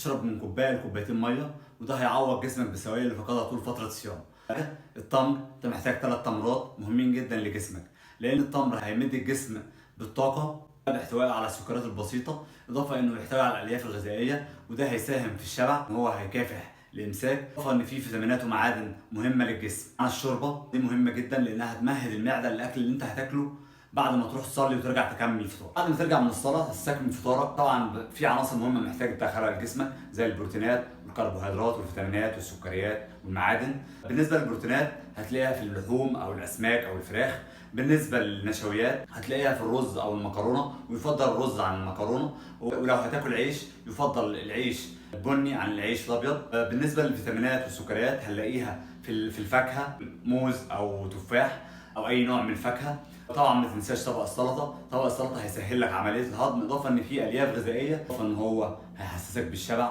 اشرب من كوبايه لكوبايتين ميه، وده هيعوض جسمك بالسوائل اللي فقدها طول فتره الصيام. التمر انت محتاج 3 تمرات مهمين جدا لجسمك، لان التمر هيمد الجسم بالطاقه باحتوائه على السكريات البسيطه، اضافه انه يحتوي على الالياف الغذائيه وده هيساهم في الشبع وهو هيكافح الامساك، اضافه ان فيه فيتامينات ومعادن مهمه للجسم. مع الشوربه دي مهمه جدا لانها هتمهد المعده للاكل اللي انت هتاكله بعد ما تروح تصلي وترجع تكمل الفطار. بعد ما ترجع من الصلاه تستكمل فطارك، طبعا في عناصر مهمه محتاج تدخلها لجسمك زي البروتينات والكربوهيدرات والفيتامينات والسكريات والمعادن. بالنسبه للبروتينات هتلاقيها في اللحوم او الاسماك او الفراخ. بالنسبه للنشويات هتلاقيها في الرز او المكرونه، ويفضل الرز عن المكرونه. ولو هتاكل عيش يفضل العيش البني عن العيش الابيض. بالنسبه للفيتامينات والسكريات هنلاقيها في الفاكهه، موز او تفاح او اي نوع من الفاكهه. طبعا ما تنساش طبق السلطه، طبق السلطه هيسهل لك عمليه الهضم، اضافه ان فيه الياف غذائيه، اضافه ان هو هيحسسك بالشبع.